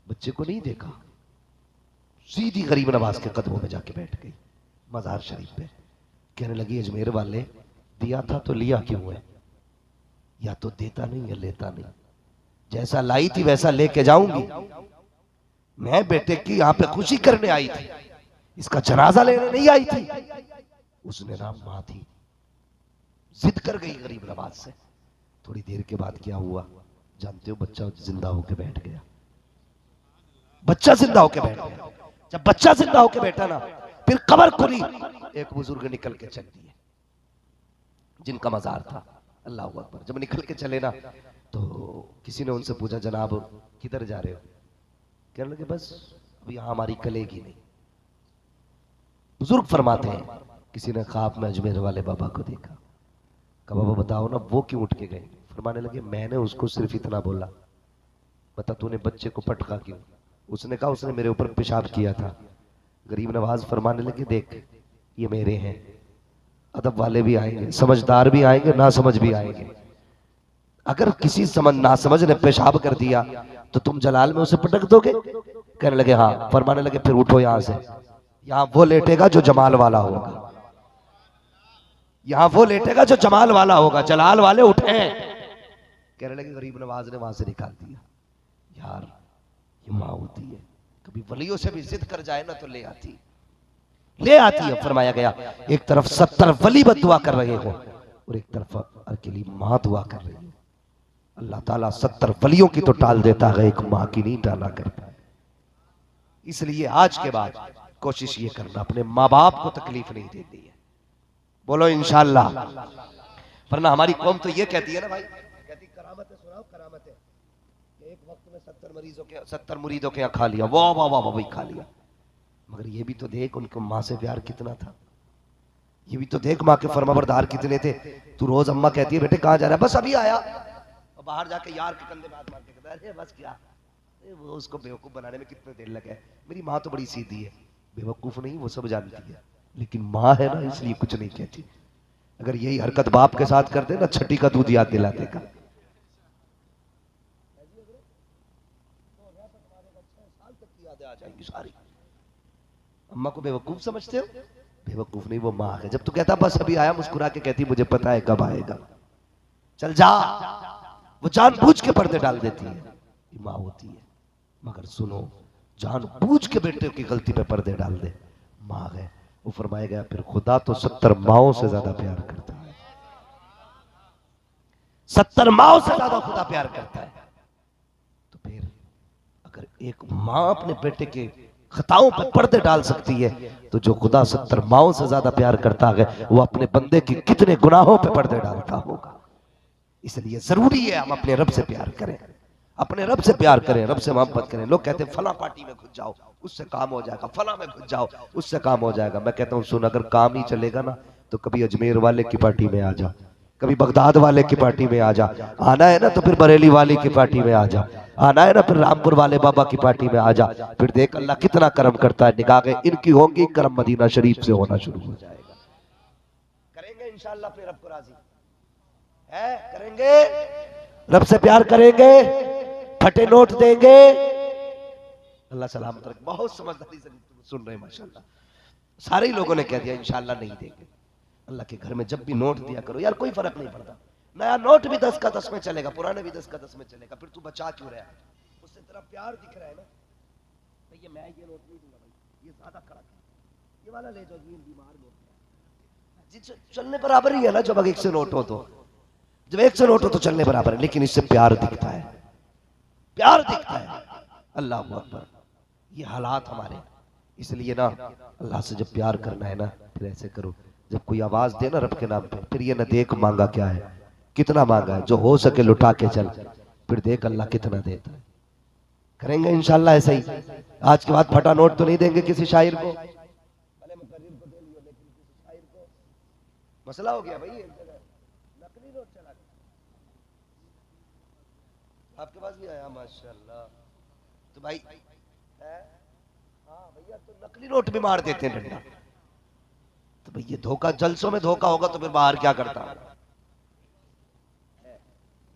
बच्चे को नहीं देखा, सीधी गरीब नवाज के कदमों में जाके बैठ गई मजार शरीफ पे। कहने लगी अजमेर वाले, दिया था तो लिया क्यों है? या तो देता नहीं या लेता नहीं। जैसा लाई थी वैसा लेके जाऊंगी। मैं बेटे की यहां पे खुशी करने आई थी, इसका जनाजा लेने नहीं आई थी। उसने ना मां थी, जिद कर गई गरीब नवाज से। थोड़ी देर के बाद क्या हुआ जानते हो? बच्चा जिंदा होके बैठ गया। बच्चा जिंदा होके बैठ गया। जब बच्चा जिंदा होके बैठा ना, फिर कब्र खुली, एक बुजुर्ग निकल के चल दिए जिनका मजार था। अल्लाह अकबर। जब निकल के चले ना, तो किसी ने उनसे पूछा जनाब किधर जा रहे हो? कहने लगे बस अब यहां हमारी कलेगी नहीं। बुजुर्ग फरमाते हैं किसी ने ख्वाब में अजमेर वाले बाबा को देखा। कहा बाबा बताओ ना वो क्यों उठ के गए? फरमाने लगे मैंने उसको सिर्फ इतना बोला, बता तूने बच्चे को पटका क्यों? उसने कहा उसने मेरे ऊपर पेशाब किया था। गरीब नवाज फरमाने लगे देख ये मेरे हैं, अदब वाले भी आएंगे, समझदार भी आएंगे, ना समझ भी आएंगे। अगर किसी ना समझ ने पेशाब कर दिया तो तुम जलाल में उसे पटक दोगे? कहने लगे हाँ। फरमाने लगे फिर उठो यहां से, यहां वो लेटेगा जो जमाल वाला होगा, यहां वो लेटेगा जो जमाल वाला होगा, जलाल वाले उठे। कहने लगे गरीब नवाज ने वहां से निकाल दिया। यार ये माँ होती है, कभी वलियों से भी जिद कर जाए ना तो ले आती है। फरमाया गया एक तरफ 70 वली बद्दुआ कर रहे हो और एक तरफ अकेली माँ दुआ कर रही है। अल्लाह ताला 70 वलियों की तो टाल देता है, एक माँ की नहीं टाला करता। इसलिए आज के बाद कोशिश ये करना अपने माँ बाप को तकलीफ नहीं देनी है। बोलो इंशाअल्लाह। वरना हमारी कौम तो ये कहती है ना भाई, कहती करामतें सुनाओ करामतें। एक वक्त में 70 मुरीदों के यहाँ खा लिया, वाह वाह वाह भाई खा लिया। मगर ये भी तो देख उनको माँ से प्यार कितना था, ये भी तो देख माँ के फरमाबरदार कितने थे। तू रोज अम्मा कहती है बेटे कहाँ जा रहा है? बस अभी आया। और बाहर जाके यार के कंधे बात मार के कहता है अरे बस क्या, वो उसको बेवकूफ बनाने में कितने देर लगे। मेरी माँ तो बड़ी सीधी है, बेवकूफ नहीं, वो सब जानती है, लेकिन माँ है ना इसलिए कुछ नहीं कहती। अगर यही हरकत बाप के साथ कर दे ना, छठी का दूध याद दिला देगा। सारी अम्मा को बेवकूफ समझते हो? बेवकूफ नहीं, वो माँ है। जब तू कहता बस अभी आया, मुस्कुरा के कहती मुझे पता है कब आएगा, चल जा। वो जानबूझ के पर्दे डाल देती है, ये माँ होती है। मगर सुनो, जानबूझ के बेटे की गलती पे पर्दे डाल दे, माँ है। वो फरमाया गया फिर खुदा तो 70 माओं से ज्यादा प्यार करता है, 70 माओं से ज्यादा खुदा प्यार करता है। तो फिर अगर एक माँ अपने बेटे के खताओं पर पर्दे डाल सकती है, तो जो खुदा 70 माओं से ज्यादा प्यार करता है वो अपने बंदे की कितने गुनाहों पे पर्दे डालता होगा। इसलिए जरूरी है हम अपने रब से प्यार करें, अपने रब से प्यार करें, रब से मोहब्बत करें। लोग कहते हैं फला पार्टी में घुस जाओ उससे काम हो जाएगा, फला में घुस जाओ उससे काम हो जाएगा। मैं कहता हूँ सुन, अगर काम नहीं चलेगा ना तो कभी अजमेर वाले की पार्टी में आ जा, कभी बगदाद वाले की पार्टी में आ जा। आना है ना तो फिर बरेली वाले की पार्टी में आ जा, आना है ना फिर रामपुर वाले बाबा की पार्टी में आ जा। फिर देख अल्लाह कितना करम करता है। निगाहें इनकी होंगी, करम मदीना शरीफ से होना शुरू हो जाएगा। करेंगे इंशाअल्लाह, फिर रब को राजी है, करेंगे, रब से प्यार करेंगे, फटे नोट देंगे। अल्लाह सलामत रखे। बहुत समझदारी से सुन रहे हैं माशाअल्लाह। सारे ही लोगों ने कह दिया इंशाअल्लाह नहीं देंगे। अल्लाह के घर में जब भी नोट दिया करो यार, कोई फर्क नहीं पड़ता। नया नोट भी 10 का 10 में चलेगा, पुराने भी 10 का 10 में चलेगा। फिर तू बचा क्यों रहा है? उससे तेरा प्यार दिख रहा है ना। भैया मैं ये नोट नहीं दूंगा भाई, ये ज्यादा कड़क है, ये वाला ले जाओ, ये बीमार नोट जी चलने बराबर ही है ना। जब 1 से नोट हो तो, जब 1 से नोट हो तो चलने बराबर है, लेकिन इससे प्यार दिखता है। प्यार दिखता है। अल्लाह अकबर। ये हालात हमारे, इसलिए ना अल्लाह से जब प्यार करना है ना, फिर ऐसे करो, जब कोई आवाज दे ना रब के नाम पे, फिर ये ना देख मांगा क्या है, कितना मांगा है, जो हो सके लुटा के चल, फिर देख अल्लाह कितना देता है। करेंगे इंशाल्लाह ऐसा ही। आज के बाद फटा नोट तो नहीं देंगे किसी शायर को, मसला हो गया भाई। नकली नोट चला आपके पास भी आया माशाल्लाह। तो भाई हाँ भैया, तो नकली नोट भी मार देते हैं डंडा। तो भाई ये धोखा, जलसों में धोखा होगा तो फिर बाहर क्या करता है।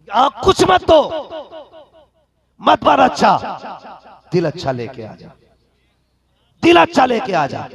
यहां कुछ मत दो, मत पर अच्छा, दिल अच्छा लेके आ जा, दिल अच्छा लेके आ जा।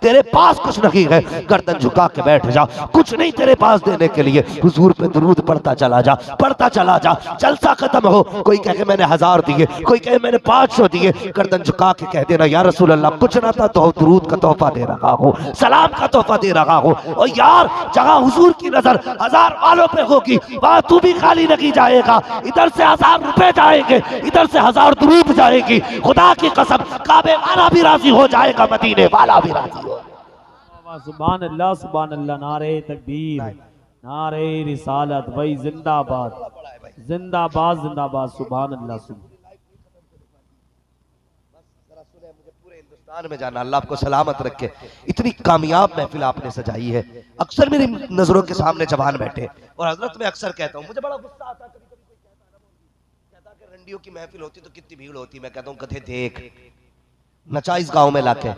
तेरे पास कुछ नहीं है, गर्दन झुका के बैठ जा, कुछ नहीं तेरे पास देने के लिए, हुजूर पे दुरूद पढ़ता चला जा, पढ़ता चला जा। जलसा खत्म हो, कोई कहे मैंने 1000 दिए, कोई कहे मैंने 500 दिए, गर्दन झुका के कह देना या रसूल अल्लाह कुछ ना था तो दुरूद का तोहफा दे रहा हो, सलाम का तोहफा दे रहा हो। और यार जहां हुजूर की नजर 1000 वालों पे होगी, वहां तू भी खाली नहीं जाएगा। इधर से 1000 रुपए जाएंगे, इधर से 1000 दुरूद जाएगी। खुदा की कसम, काबे वाला भी राजी हो जाएगा, मदीने वाला भी राजी हो। सुभान अल्लाह, नारे तकबीर, नारे रिसालत, भाई जिंदाबाद जिंदाबाद जिंदाबाद, सुभान अल्लाह। पूरे हिंदुस्तान में जाना, अल्लाह आपको सलामत रखे। इतनी कामयाब महफिल आपने सजाई है। अक्सर मेरी नजरों के सामने जवान बैठे, और हजरत में अक्सर कहता हूँ, मुझे बड़ा गुस्सा आता है, कभी कभी कोई कहता कि रंडियों की महफिल होती तो कितनी भीड़ होती। मैं कहता हूँ कथे देख नचा इस गांव में लाके,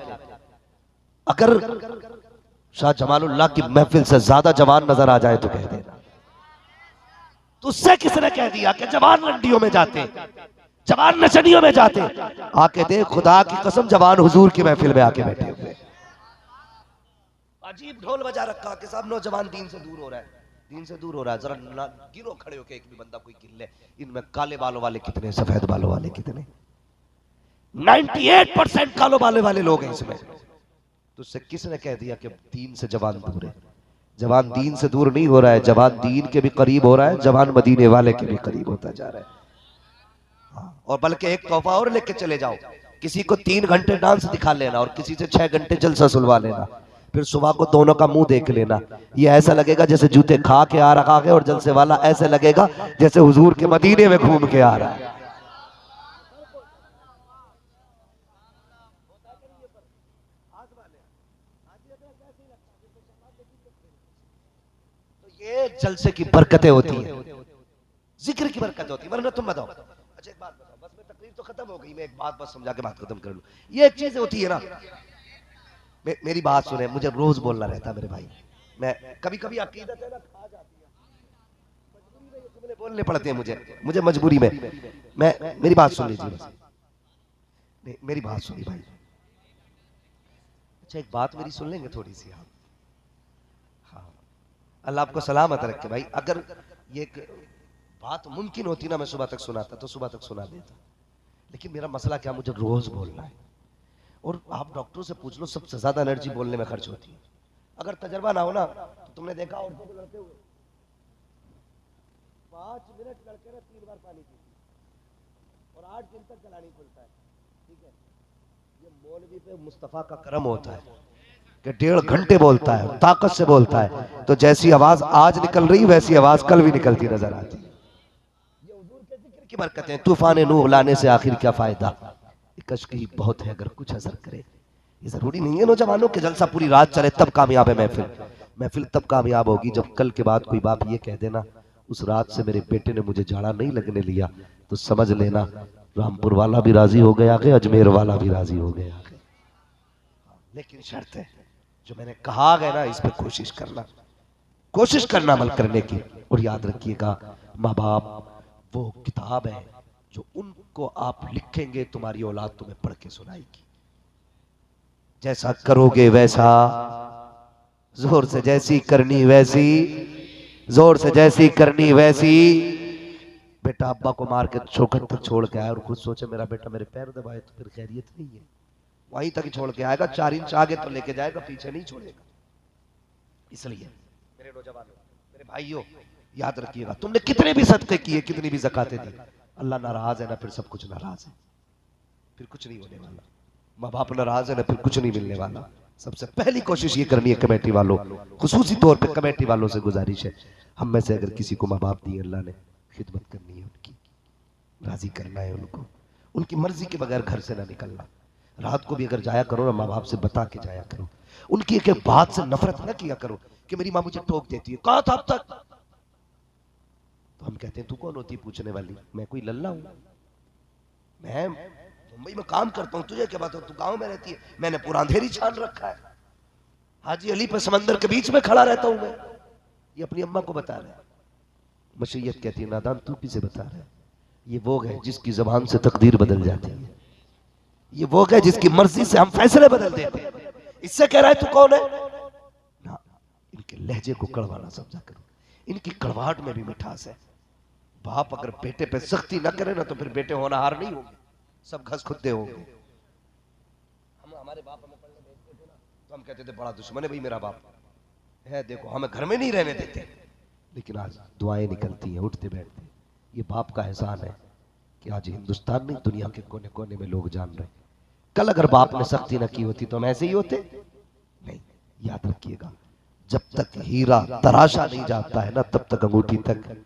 अगर शाह जमालुल्लाह की महफिल से ज्यादा जवान नजर आ जाए तो कह देना। तुझसे किसने कह दिया कि जवान रंडियों में जाते, जवान नचनियों में जाते? आके देख, खुदा की कसम जवान हुजूर की महफिल में आके बैठे हुए। अजीब ढोल बजा रखा कि सब नौजवान दीन से दूर हो रहा है, दीन से दूर हो रहा है। जरा गिनो खड़े होके, एक भी बंदा कोई गिन ले, इनमें काले बालों वाले कितने, सफेद बालों वाले कितने? 98% कालो बालों वाले लोग हैं इसमें। तुझसे किसने कह दिया कि दीन से जवान दूर है? जवान दीन से दूर नहीं हो रहा है, जवान दीन के भी करीब हो रहा है, जवान मदीने वाले के भी करीब होता जा रहा है। और बल्कि एक तोहफा और लेके चले जाओ, किसी को 3 घंटे डांस दिखा लेना और किसी से 6 घंटे जलसा सुलवा लेना, फिर सुबह को दोनों का मुंह देख लेना। ये ऐसा लगेगा जैसे जूते खा के आ रखा है, और जलसे वाला ऐसे लगेगा जैसे हुजूर के मदीने में घूम के आ रहा है। ये जलसे की बरकतें होती हैं, जिक्र की बरकतें होती है, वरना तुम बताओ। अच्छा एक बात बताओ, बस मैं तकरीर तो खत्म हो गई, मैं एक बात बस समझा के बात खत्म कर लूं। ये एक चीज होती है ना, मेरी बात सुने, मुझे रोज बोलना रहता है मेरे भाई। मैं कभी कभी अकीदत है ना खा जाती है, मजबूरी में ये जुमले बोलने पड़ते हैं मुझे मजबूरी में। मैं मेरी बात सुन लीजिए बस, मेरी बात सुनिए भाई। अच्छा एक बात मेरी सुन लेंगे थोड़ी सी आप? अल्लाह आपको सलामत रखे भाई। अगर ये बात मुमकिन होती ना, मैं सुबह तक सुनाता तो सुबह तक सुना देता, लेकिन मेरा मसला क्या, मुझे रोज बोलना है। और आप डॉक्टरों से पूछ लो, सबसे ज्यादा एनर्जी बोलने में खर्च होती है। अगर तजर्बा ना हो ना, तो तुमने देखा औरतों को लड़ते हुए 5 मिनट लड़के ना 3 बार पानी पीती और 8 दिन तक चलानी खुलता है। ठीक है, ये मौलवी पे मुस्तफा का करम होता है कि 1.5 घंटे बोलता है, ताकत से बोलता है, तो जैसी आवाज आज निकल रही वैसी आवाज कल भी निकलती नजर आती है। ये हुजूर के जिक्र की बरकत है। तूफान नूह लाने से आखिर क्या फायदा, कश्की बहुत है अगर कुछ असर करे। ये जरूरी नहीं है नौजवानों के जलसा पूरी रात चले तब कामयाब है महफिल तब कामयाब होगी जब कल के बाद कोई बाप ये कह देना उस रात से मेरे बेटे ने मुझे झाड़ा नहीं लगने लिया, तो समझ लेना रामपुर वाला भी राजी हो गया कि अजमेर वाला भी राजी हो गया। लेकिन शर्त है, जो मैंने कहा गया ना, इस पे कोशिश करना अमल करने की। और याद रखिएगा, माँ बाप वो किताब है जो उनको आप लिखेंगे, तुम्हारी औलाद तुम्हें पढ़ के सुनाएगी। जैसा करोगे वैसा, जोर से जैसी करनी वैसी, जोर से जैसी करनी वैसी। बेटा अब्बा को मार के चौखट तक छोड़ के आया और खुद सोचे मेरा बेटा मेरे पैर दबाए तो फिर खैरियत नहीं है, वहीं तक ही छोड़ के आएगा, 4 इंच आगे तो लेके जाएगा, पीछे नहीं छोड़ेगा। इसलिए मेरे नौजवानों, मेरे भाइयों, याद रखिएगा, तुमने कितने भी सदके किए, कितनी भी ज़कातें दी, अल्लाह नाराज है ना फिर सब कुछ नाराज है, फिर कुछ नहीं होने वाला। माँ बाप नाराज है ना फिर कुछ नहीं मिलने वाला। सबसे पहली कोशिश ये करनी है कमेटी वालों, खुसूसी तौर पे कमेटी वालों से गुजारिश है, हम में से अगर किसी को माँ बाप दिए अल्लाह ने, खिदमत करनी है उनकी, राजी करना है उनको, उनकी मर्जी के बगैर घर से ना निकलना। रात को भी अगर जाया करो ना माँ बाप से बता के जाया करो, उनकी एक एक बात से नफरत ना किया करो कि मेरी माँ मुझे टोक देती है, कहा था अब तक। तो हम कहते हैं तू कौन होती है पूछने वाली, मैं कोई लल्ला हूं, मैं मुंबई में काम करता हूं, तुझे क्या बात है, तू गांव में रहती है, मैंने पूरा अंधेरी छान रखा है, हाजी अली पे समंदर के बीच में खड़ा रहता हूं मैं। ये अपनी अम्मा को बता रहा है। मशीयत कहती है नादान तू किसे बता रहा है, ये वो है जिसकी जबान से तकदीर बदल जाती है, ये वो है जिसकी मर्जी से हम फैसले बदल देते हैं। इससे कह रहा है तू कौन है ना। इनके लहजे को कड़वा ना समझा करो, इनकी कड़वाहट में भी मिठास है। बाप अगर बेटे पे सख्ती ना करे ना तो फिर बेटे होनहार नहीं होंगे, सब घस खुदे होंगे। हम हमारे बाप हमें पढ़ने भेजते थे ना तो हम कहते थे बड़ा दुश्मन है भाई मेरा बाप है, देखो हमें घर में नहीं रहने देते। लेकिन आज दुआएं निकलती हैं उठते बैठते। ये बाप का एहसान है कि आज हिंदुस्तान नहीं दुनिया के कोने कोने में लोग जान रहे हैं। कल अगर बाप ने सख्ती न की होती तो हम ऐसे ही होते नहीं। याद रखिएगा, जब तक हीरा तराशा नहीं जाता है ना तब तक अंगूठी तक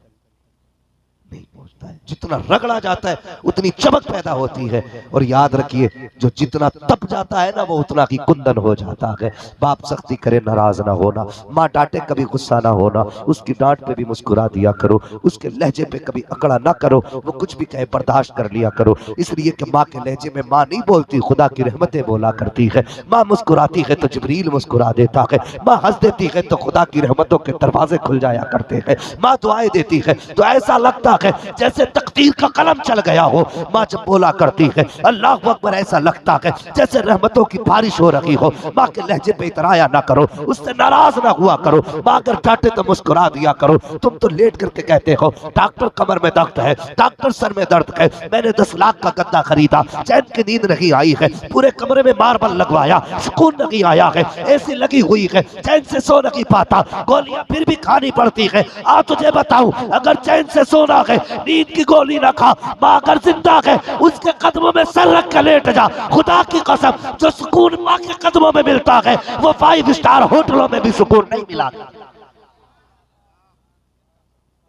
नहीं पहुंचता है। जितना रगड़ा जाता है उतनी चमक पैदा होती है। और याद रखिए जो जितना तप जाता है ना वो उतना ही कुंदन हो जाता है। बाप सख्ती करे नाराज ना होना, माँ डांटे कभी गुस्सा ना होना, उसकी डांट पे भी मुस्कुरा दिया करो, उसके लहजे पे कभी अकड़ा ना करो, वो कुछ भी कहे बर्दाश्त कर लिया करो। इसलिए कि माँ के लहजे में माँ नहीं बोलती, खुदा की रहमतें बोला करती है। माँ मुस्कुराती है तो जिब्रील मुस्कुरा देता है, माँ हंस देती है तो खुदा की रहमतों के दरवाजे खुल जाया करते हैं। माँ दुआएं देती है तो ऐसा लगता है जैसे तकदीर का कलम चल गया हो। माँ जब बोला करती है अल्लाह अकबर, ऐसा लगता है जैसे रहमतों की बारिश हो रही हो। माँ के लहजे पे इतराया ना करो, उससे नाराज ना हुआ करो। माँ अगर डांटे तो मुस्कुरा दिया करो। तुम तो लेट करके कहते हो डॉक्टर कमर में दर्द है, डॉक्टर सर में दर्द है, मैंने 10 लाख का गद्दा खरीदा, चैन की नींद नहीं आई है, पूरे कमरे में मार्बल लगवाया, सुकून नहीं आया है, एसी लगी हुई है, चैन से सो नहीं पाता, गोलियां फिर भी खानी पड़ती है। आ तुझे बताऊं अगर चैन से सोना है, नींद की गोली ना खा, माँ अगर जिंदा है उसके कदमों में सर रख कर लेट जा। खुदा की कसम जो सुकून माँ के कदमों में मिलता है वो 5 स्टार होटलों में भी सुकून नहीं मिला।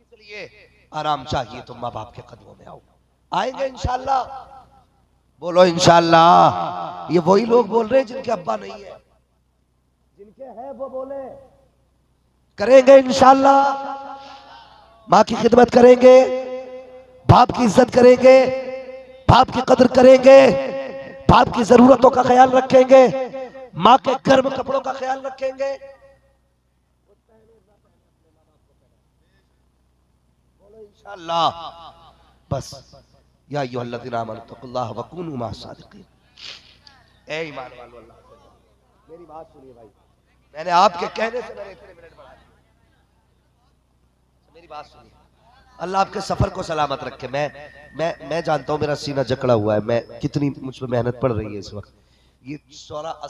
इसलिए आराम चाहिए तो माँ बाप के कदमों में आओ। आएंगे इंशाल्लाह, बोलो इंशाल्लाह। ये वही लोग बोल रहे हैं जिनके अब्बा नहीं है, जिनके है वो बोले करेंगे इंशाल्लाह। माँ की खिदमत करेंगे, बाप की इज्जत करेंगे, बाप की कदर करेंगे, बाप की जरूरतों का ख्याल रखेंगे, माँ के गर्म कपड़ों का ख्याल रखेंगे। बोलो इंशाअल्लाह। बस या अय्युहल्लज़ीना आमनू तक़ुल्लाह व कूनू मअस सादिक़ीन। ए ईमान वालों, अल्लाह से मेरी बात सुनिए भाई, मैंने आपके कहने से मैंने इतने मिनट बढ़ा दिए। मेरी बात सुनिए, अल्लाह आपके सफर को सलामत रखे। मैं जानता हूं मेरा सीना जकड़ा हुआ है, मैं कितनी मुझ पर मेहनत पड़ रही है इस वक्त। ये 16 असर